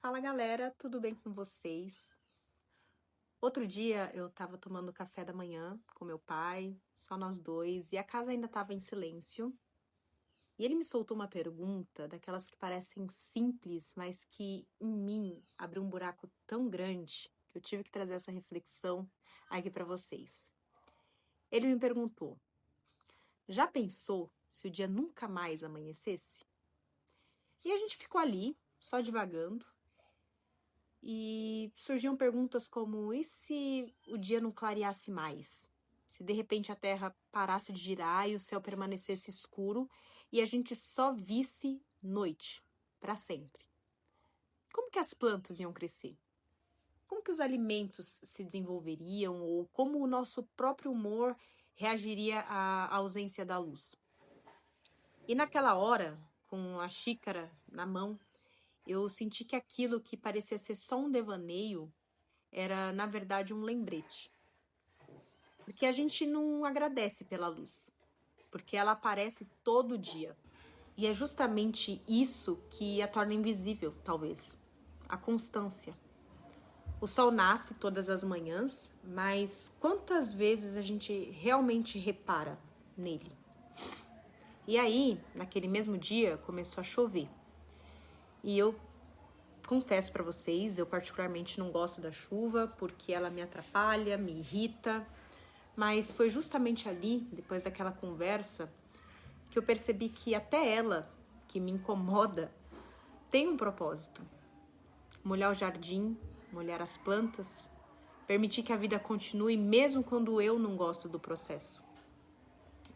Fala galera, tudo bem com vocês? Outro dia eu tava tomando café da manhã com meu pai, só nós dois, e a casa ainda tava em silêncio. E ele me soltou uma pergunta, daquelas que parecem simples, mas que em mim abriu um buraco tão grande que eu tive que trazer essa reflexão aqui pra vocês. Ele me perguntou: já pensou se o dia nunca mais amanhecesse? E a gente ficou ali, só divagando. E surgiam perguntas como: e se o dia não clareasse mais? Se de repente a Terra parasse de girar e o céu permanecesse escuro e a gente só visse noite para sempre? Como que as plantas iam crescer? Como que os alimentos se desenvolveriam ou como o nosso próprio humor reagiria à ausência da luz? E naquela hora, com a xícara na mão, eu senti que aquilo que parecia ser só um devaneio era, na verdade, um lembrete. Porque a gente não agradece pela luz, porque ela aparece todo dia. E é justamente isso que a torna invisível, talvez. A constância. O sol nasce todas as manhãs, mas quantas vezes a gente realmente repara nele? E aí, naquele mesmo dia, começou a chover. E eu confesso para vocês, eu particularmente não gosto da chuva porque ela me atrapalha, me irrita. Mas foi justamente ali, depois daquela conversa, que eu percebi que até ela, que me incomoda, tem um propósito. Molhar o jardim, molhar as plantas, permitir que a vida continue mesmo quando eu não gosto do processo.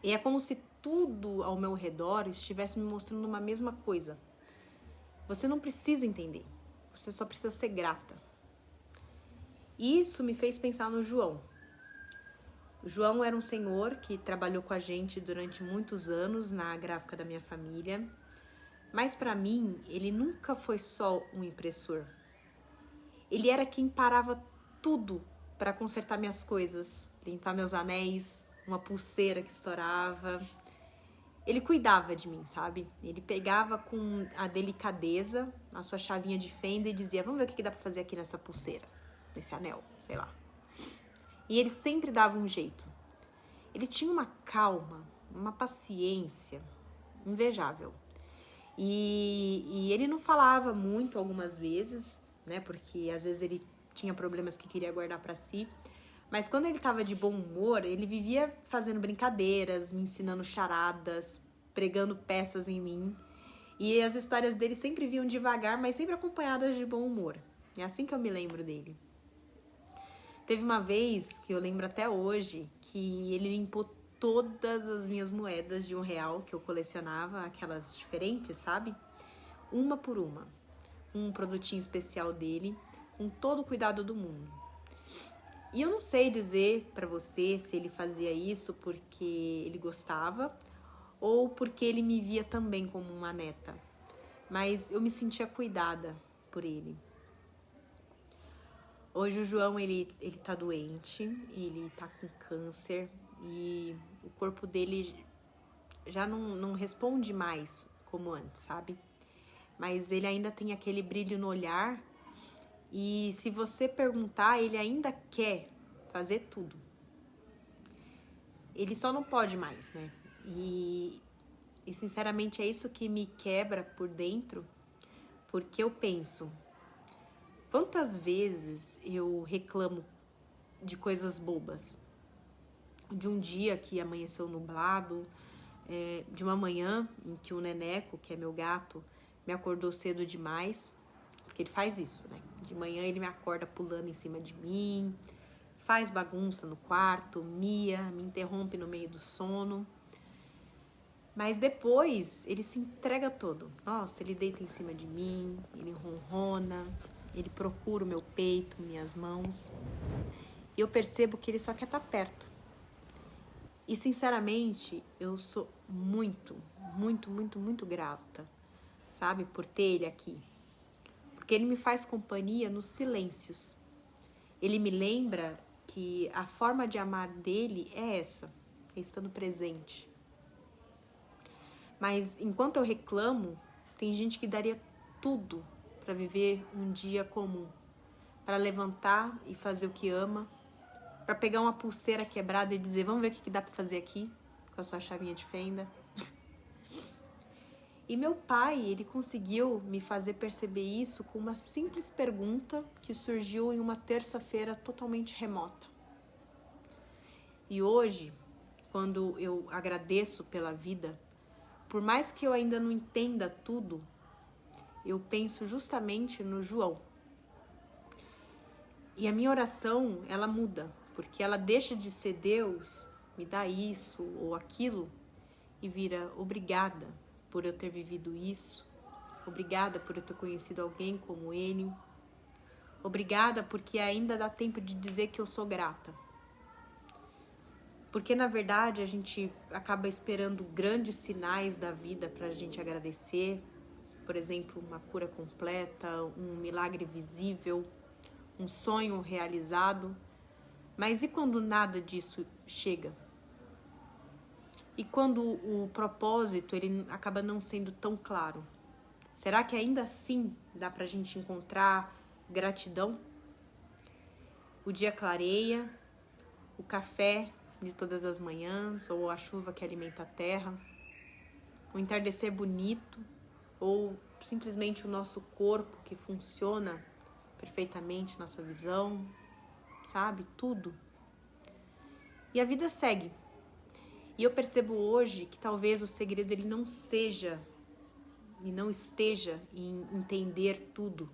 E é como se tudo ao meu redor estivesse me mostrando uma mesma coisa. Você não precisa entender, você só precisa ser grata. E isso me fez pensar no João. O João era um senhor que trabalhou com a gente durante muitos anos na gráfica da minha família, mas para mim ele nunca foi só um impressor. Ele era quem parava tudo para consertar minhas coisas, limpar meus anéis, uma pulseira que estourava. Ele cuidava de mim, sabe? Ele pegava com a delicadeza a sua chavinha de fenda e dizia: vamos ver o que dá para fazer aqui nessa pulseira, nesse anel, sei lá. E ele sempre dava um jeito. Ele tinha uma calma, uma paciência invejável. E ele não falava muito algumas vezes, né? Porque às vezes ele tinha problemas que queria guardar para si. Mas quando ele estava de bom humor, ele vivia fazendo brincadeiras, me ensinando charadas, pregando peças em mim. E as histórias dele sempre vinham devagar, mas sempre acompanhadas de bom humor. É assim que eu me lembro dele. Teve uma vez, que eu lembro até hoje, que ele limpou todas as minhas moedas de R$ 1 que eu colecionava, aquelas diferentes, sabe? Uma por uma. Um produtinho especial dele, com todo o cuidado do mundo. E eu não sei dizer pra você se ele fazia isso porque ele gostava ou porque ele me via também como uma neta. Mas eu me sentia cuidada por ele. Hoje o João, ele tá doente, ele tá com câncer e o corpo dele já não responde mais como antes, sabe? Mas ele ainda tem aquele brilho no olhar e se você perguntar, ele ainda quer fazer tudo. Ele só não pode mais, né? E sinceramente é isso que me quebra por dentro, porque eu penso: quantas vezes eu reclamo de coisas bobas? De um dia que amanheceu nublado, de uma manhã em que o Neneco, que é meu gato, me acordou cedo demais, porque ele faz isso, né? De manhã ele me acorda pulando em cima de mim, faz bagunça no quarto, mia, me interrompe no meio do sono. Mas depois ele se entrega todo. Nossa, ele deita em cima de mim, ele ronrona, ele procura o meu peito, minhas mãos. E eu percebo que ele só quer estar perto. E sinceramente, eu sou muito, muito, muito, muito grata, sabe, por ter ele aqui. Porque ele me faz companhia nos silêncios. Ele me lembra que a forma de amar dele é essa, é estando presente. Mas enquanto eu reclamo, tem gente que daria tudo para viver um dia comum, para levantar e fazer o que ama, para pegar uma pulseira quebrada e dizer, vamos ver o que dá para fazer aqui com a sua chavinha de fenda. E meu pai, ele conseguiu me fazer perceber isso com uma simples pergunta que surgiu em uma terça-feira totalmente remota. E hoje, quando eu agradeço pela vida, por mais que eu ainda não entenda tudo, eu penso justamente no João. E a minha oração, ela muda, porque ela deixa de ser Deus, me dá isso ou aquilo, e vira obrigada por eu ter vivido isso, obrigada por eu ter conhecido alguém como ele, obrigada porque ainda dá tempo de dizer que eu sou grata. Porque na verdade a gente acaba esperando grandes sinais da vida para a gente agradecer, por exemplo, uma cura completa, um milagre visível, um sonho realizado, mas e quando nada disso chega? E quando o propósito ele acaba não sendo tão claro? Será que ainda assim dá pra gente encontrar gratidão? O dia clareia, o café de todas as manhãs, ou a chuva que alimenta a terra, o entardecer bonito, ou simplesmente o nosso corpo que funciona perfeitamente, nossa visão, sabe? Tudo. E a vida segue. E eu percebo hoje que talvez o segredo ele não seja e não esteja em entender tudo,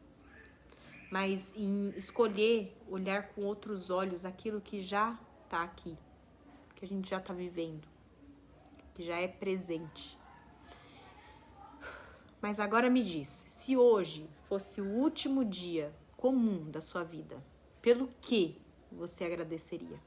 mas em escolher olhar com outros olhos aquilo que já está aqui, que a gente já está vivendo, que já é presente. Mas agora me diz, se hoje fosse o último dia comum da sua vida, pelo que você agradeceria?